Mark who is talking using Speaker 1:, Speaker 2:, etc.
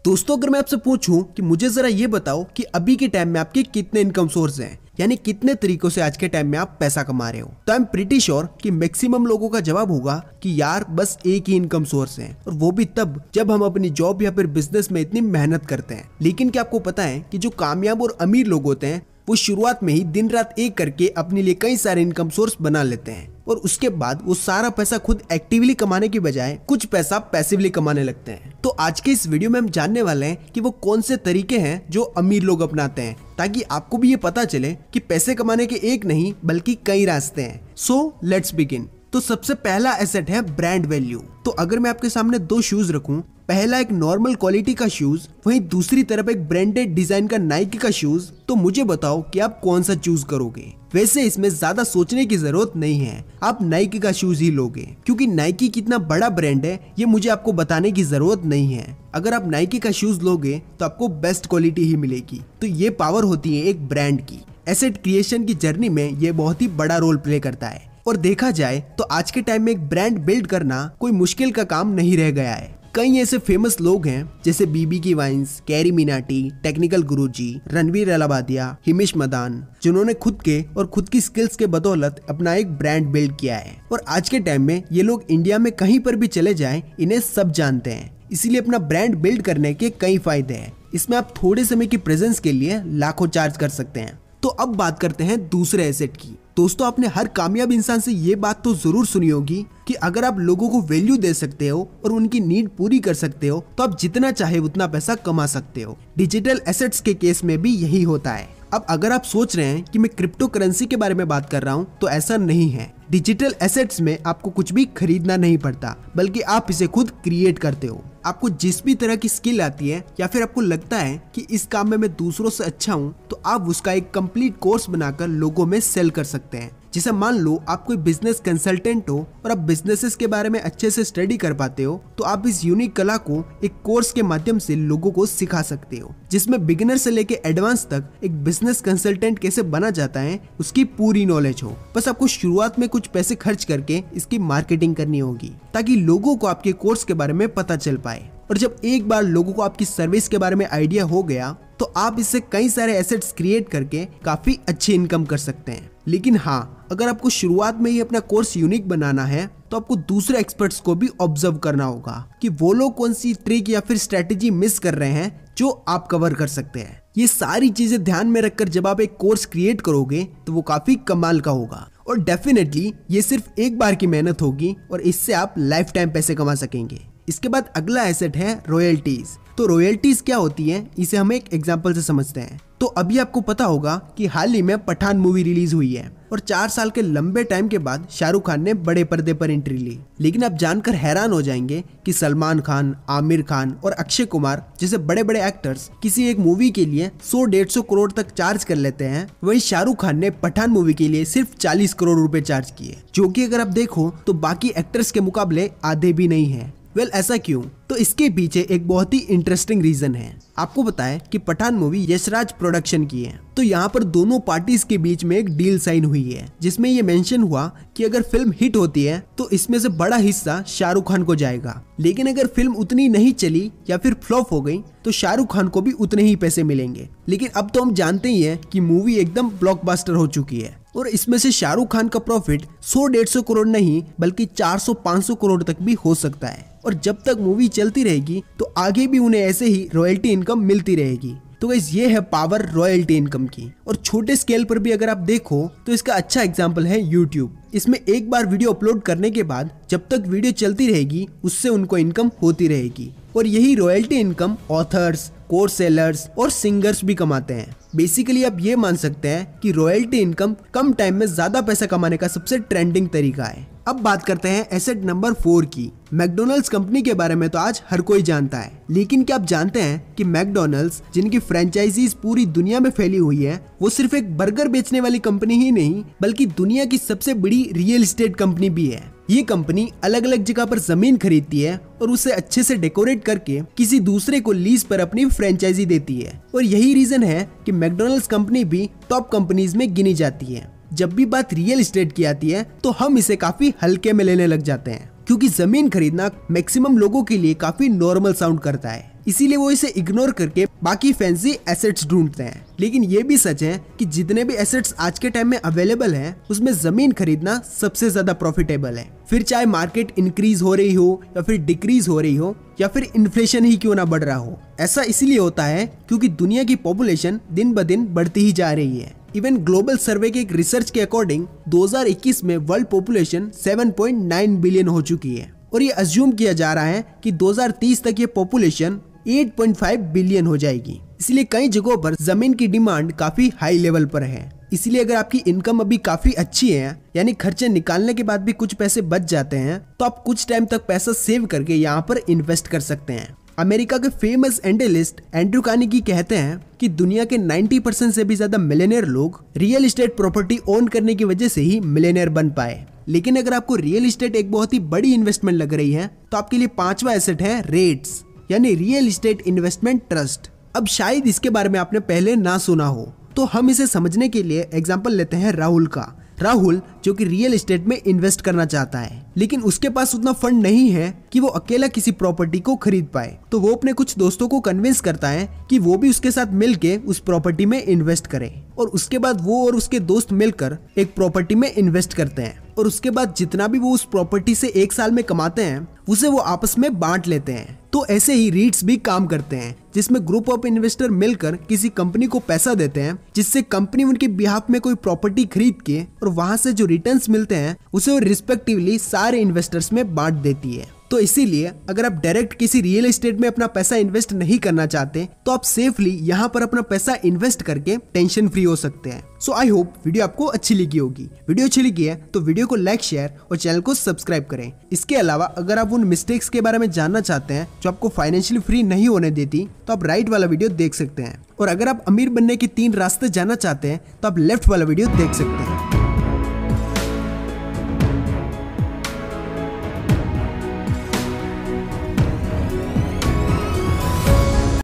Speaker 1: दोस्तों अगर मैं आपसे पूछूं कि मुझे जरा ये बताओ कि अभी के टाइम में आपके कितने इनकम सोर्स हैं, यानी कितने तरीकों से आज के टाइम में आप पैसा कमा रहे हो, तो आई एम प्रीटी श्योर कि मैक्सिमम लोगों का जवाब होगा कि यार बस एक ही इनकम सोर्स है, और वो भी तब जब हम अपनी जॉब या फिर बिजनेस में इतनी मेहनत करते हैं। लेकिन क्या आपको पता है कि जो कामयाब और अमीर लोग होते हैं वो शुरुआत में ही दिन रात एक करके अपने लिए कई सारे इनकम सोर्स बना लेते हैं, और उसके बाद वो सारा पैसा खुद एक्टिवली कमाने की बजाय कुछ पैसा पैसिवली कमाने लगते हैं। तो आज के इस वीडियो में हम जानने वाले हैं कि वो कौन से तरीके हैं जो अमीर लोग अपनाते हैं, ताकि आपको भी ये पता चले कि पैसे कमाने के एक नहीं बल्कि कई रास्ते हैं। So let's begin. तो सबसे पहला एसेट है ब्रांड वैल्यू। तो अगर मैं आपके सामने दो शूज रखूं, पहला एक नॉर्मल क्वालिटी का शूज, वहीं दूसरी तरफ एक ब्रांडेड डिजाइन का नाइकी का शूज, तो मुझे बताओ कि आप कौन सा चूज करोगे। वैसे इसमें ज्यादा सोचने की जरूरत नहीं है, आप नाइकी का शूज ही लोगे, क्योंकि नाइकी कितना बड़ा ब्रांड है ये मुझे आपको बताने की जरूरत नहीं है। अगर आप नाइकी का शूज लोगे तो आपको बेस्ट क्वालिटी ही मिलेगी। तो ये पावर होती है एक ब्रांड की। एसेट क्रिएशन की जर्नी में ये बहुत ही बड़ा रोल प्ले करता है, और देखा जाए तो आज के टाइम में एक ब्रांड बिल्ड करना कोई मुश्किल का काम नहीं रह गया है। कई ऐसे फेमस लोग हैं जैसे बीबी की वाइन्स, कैरी मिनाटी, टेक्निकल गुरुजी, रणवीर अलाहाबादिया, हिमेश मदान, जिन्होंने खुद की स्किल्स के बदौलत अपना एक ब्रांड बिल्ड किया है। और आज के टाइम में ये लोग इंडिया में कहीं पर भी चले जाएं, इन्हें सब जानते हैं। इसीलिए अपना ब्रांड बिल्ड करने के कई फायदे हैं। इसमें आप थोड़े समय की प्रेजेंस के लिए लाखों चार्ज कर सकते हैं। तो अब बात करते हैं दूसरे एसेट की। दोस्तों आपने हर कामयाब इंसान से ये बात तो जरूर सुनी होगी कि अगर आप लोगों को वैल्यू दे सकते हो और उनकी नीड पूरी कर सकते हो तो आप जितना चाहे उतना पैसा कमा सकते हो। डिजिटल एसेट्स के केस में भी यही होता है। अब अगर आप सोच रहे हैं कि मैं क्रिप्टो करेंसी के बारे में बात कर रहा हूँ, तो ऐसा नहीं है। डिजिटल एसेट्स में आपको कुछ भी खरीदना नहीं पड़ता, बल्कि आप इसे खुद क्रिएट करते हो। आपको जिस भी तरह की स्किल आती है या फिर आपको लगता है कि इस काम में मैं दूसरों से अच्छा हूँ, तो आप उसका एक कंप्लीट कोर्स बनाकर लोगों में सेल कर सकते हैं। जैसे मान लो आप कोई बिजनेस कंसल्टेंट हो और आप बिजनेसेस के बारे में अच्छे से स्टडी कर पाते हो, तो आप इस यूनिक कला को एक कोर्स के माध्यम से लोगों को सिखा सकते हो, जिसमें बिगिनर से लेके एडवांस तक एक बिजनेस कंसल्टेंट कैसे बना जाता है उसकी पूरी नॉलेज हो। बस आपको शुरुआत में कुछ पैसे खर्च करके इसकी मार्केटिंग करनी होगी, ताकि लोगों को आपके कोर्स के बारे में पता चल पाए। और जब एक बार लोगों को आपकी सर्विस के बारे में आइडिया हो गया, तो आप इससे कई सारे एसेट्स क्रिएट करके काफी अच्छी इनकम कर सकते हैं। लेकिन हाँ, अगर आपको शुरुआत में ही अपना कोर्स यूनिक बनाना है, तो आपको दूसरे एक्सपर्ट्स को भी ऑब्जर्व करना होगा कि वो लोग कौन सी ट्रिक या फिर स्ट्रेटेजी मिस कर रहे हैं जो आप कवर कर सकते हैं। ये सारी चीजें ध्यान में रखकर जब आप एक कोर्स क्रिएट करोगे तो वो काफी कमाल का होगा, और डेफिनेटली ये सिर्फ एक बार की मेहनत होगी और इससे आप लाइफ टाइम पैसे कमा सकेंगे। इसके बाद अगला एसेट है रॉयल्टीज। तो रॉयल्टीज क्या होती है, इसे हम एक एग्जांपल से समझते हैं। तो अभी आपको पता होगा कि हाल ही में पठान मूवी रिलीज हुई है, और 4 साल के लंबे टाइम के बाद शाहरुख खान ने बड़े पर्दे पर एंट्री ली। लेकिन आप जानकर हैरान हो जाएंगे कि सलमान खान, आमिर खान और अक्षय कुमार जैसे बड़े बड़े एक्टर्स किसी एक मूवी के लिए 100-150 करोड़ तक चार्ज कर लेते हैं, वहीं शाहरुख खान ने पठान मूवी के लिए सिर्फ 40 करोड़ रुपए चार्ज किए, जो कि अगर आप देखो तो बाकी एक्टर्स के मुकाबले आधे भी नहीं है। ऐसा क्यों? तो इसके पीछे एक बहुत ही इंटरेस्टिंग रीजन है। आपको पता है कि पठान मूवी यशराज प्रोडक्शन की है, तो यहाँ पर दोनों पार्टीज के बीच में एक डील साइन हुई है, जिसमें ये मेंशन हुआ कि अगर फिल्म हिट होती है तो इसमें से बड़ा हिस्सा शाहरुख खान को जाएगा, लेकिन अगर फिल्म उतनी नहीं चली या फिर फ्लॉप हो गई तो शाहरुख खान को भी उतने ही पैसे मिलेंगे। लेकिन अब तो हम जानते ही हैं कि मूवी एकदम ब्लॉकबस्टर हो चुकी है, और इसमें से शाहरुख खान का प्रॉफिट 100-150 करोड़ नहीं बल्कि 400-500 करोड़ तक भी हो सकता है। और जब तक मूवी चलती रहेगी तो आगे भी उन्हें ऐसे ही रॉयल्टी इनकम मिलती रहेगी। तो गाइस ये है पावर रॉयल्टी इनकम की। और छोटे स्केल पर भी अगर आप देखो तो इसका अच्छा एग्जांपल है यूट्यूब। इसमें एक बार वीडियो अपलोड करने के बाद जब तक वीडियो चलती रहेगी उससे उनको इनकम होती रहेगी, और यही royalty income authors, course sellers और सिंगर्स भी कमाते हैं। बेसिकली आप ये मान सकते हैं कि रॉयल्टी इनकम कम टाइम में ज्यादा पैसा कमाने का सबसे ट्रेंडिंग तरीका है। अब बात करते हैं एसेट नंबर 4 की। मैकडॉनल्ड्स कंपनी के बारे में तो आज हर कोई जानता है, लेकिन क्या आप जानते हैं कि मैकडॉनल्ड्स जिनकी फ्रेंचाइजीज पूरी दुनिया में फैली हुई है, वो सिर्फ एक बर्गर बेचने वाली कंपनी ही नहीं बल्कि दुनिया की सबसे बड़ी रियल एस्टेट कंपनी भी है। ये कंपनी अलग अलग जगह पर जमीन खरीदती है और उसे अच्छे से डेकोरेट करके किसी दूसरे को लीज पर अपनी फ्रेंचाइजी देती है, और यही रीजन है कि मैकडॉनल्ड्स कंपनी भी टॉप कंपनीज में गिनी जाती है। जब भी बात रियल एस्टेट की आती है तो हम इसे काफी हल्के में लेने लग जाते हैं, क्योंकि जमीन खरीदना मैक्सिमम लोगों के लिए काफी नॉर्मल साउंड करता है। इसीलिए वो इसे इग्नोर करके बाकी फैंसी एसेट्स ढूंढते हैं। लेकिन ये भी सच है कि जितने भी एसेट्स आज के टाइम में अवेलेबल हैं, उसमें जमीन खरीदना सबसे ज्यादा प्रॉफिटेबल है। फिर चाहे मार्केट इंक्रीज हो रही हो या फिर डिक्रीज हो रही हो या फिर इन्फ्लेशन ही क्यों ना बढ़ रहा हो। ऐसा इसलिए होता है क्योंकि दुनिया की पॉपुलेशन दिन ब दिन बढ़ती ही जा रही है। इवन ग्लोबल सर्वे के एक रिसर्च के अकॉर्डिंग 2021 में वर्ल्ड पॉपुलेशन 7.9 बिलियन हो चुकी है और ये अज्यूम किया जा रहा है कि 2030 तक ये पॉपुलेशन 8.5 बिलियन हो जाएगी। इसलिए कई जगहों पर जमीन की डिमांड काफी हाई लेवल पर है। इसलिए अगर आपकी इनकम अभी काफी अच्छी है, यानी खर्चे निकालने के बाद भी कुछ पैसे बच जाते हैं, तो आप कुछ टाइम तक पैसा सेव करके यहाँ पर इन्वेस्ट कर सकते हैं। अमेरिका के फेमस एंडलिस्ट एंड्रू कार्नेगी कहते हैं कि दुनिया के 90% से भी ज्यादा मिलियनेयर लोग रियल एस्टेट प्रॉपर्टी ओन करने की वजह से ही मिलियनेयर बन पाए। लेकिन अगर आपको रियल एस्टेट एक बहुत ही बड़ी इन्वेस्टमेंट लग रही है, तो आपके लिए 5वां एसेट है रेट्स, यानी रियल एस्टेट इन्वेस्टमेंट ट्रस्ट। अब शायद इसके बारे में आपने पहले ना सुना हो, तो हम इसे समझने के लिए एग्जांपल लेते हैं राहुल का। राहुल जो कि रियल एस्टेट में इन्वेस्ट करना चाहता है, लेकिन उसके पास उतना फंड नहीं है कि वो अकेला किसी प्रॉपर्टी को खरीद पाए। तो वो अपने कुछ दोस्तों को कन्विंस करता है कि वो भी उसके साथ मिलके उस प्रॉपर्टी में इन्वेस्ट करे, और उसके बाद वो और उसके दोस्त मिलकर एक प्रॉपर्टी में इन्वेस्ट करते हैं, और उसके बाद जितना भी वो उस प्रॉपर्टी से एक साल में कमाते हैं उसे वो आपस में बांट लेते हैं। तो ऐसे ही रीट्स भी काम करते हैं, जिसमें ग्रुप ऑफ इन्वेस्टर मिलकर किसी कंपनी को पैसा देते हैं, जिससे कंपनी उनके बिहाफ में कोई प्रॉपर्टी खरीद के और वहां से जो रिटर्न्स मिलते हैं उसे वो रिस्पेक्टिवली सारे इन्वेस्टर्स में बांट देती है। तो इसीलिए अगर आप डायरेक्ट किसी रियल एस्टेट में अपना पैसा इन्वेस्ट नहीं करना चाहते, तो आप सेफली यहाँ पर अपना पैसा इन्वेस्ट करके टेंशन फ्री हो सकते हैं। सो आई होप वीडियो आपको अच्छी लगी होगी। वीडियो अच्छी लगी है तो वीडियो को लाइक, शेयर और चैनल को सब्सक्राइब करें। इसके अलावा अगर आप उन मिस्टेक्स के बारे में जानना चाहते हैं जो आपको फाइनेंशियली फ्री नहीं होने देती, तो आप राइट वाला वीडियो देख सकते हैं। और अगर आप अमीर बनने के 3 रास्ते जानना चाहते हैं, तो आप लेफ्ट वाला वीडियो देख सकते हैं।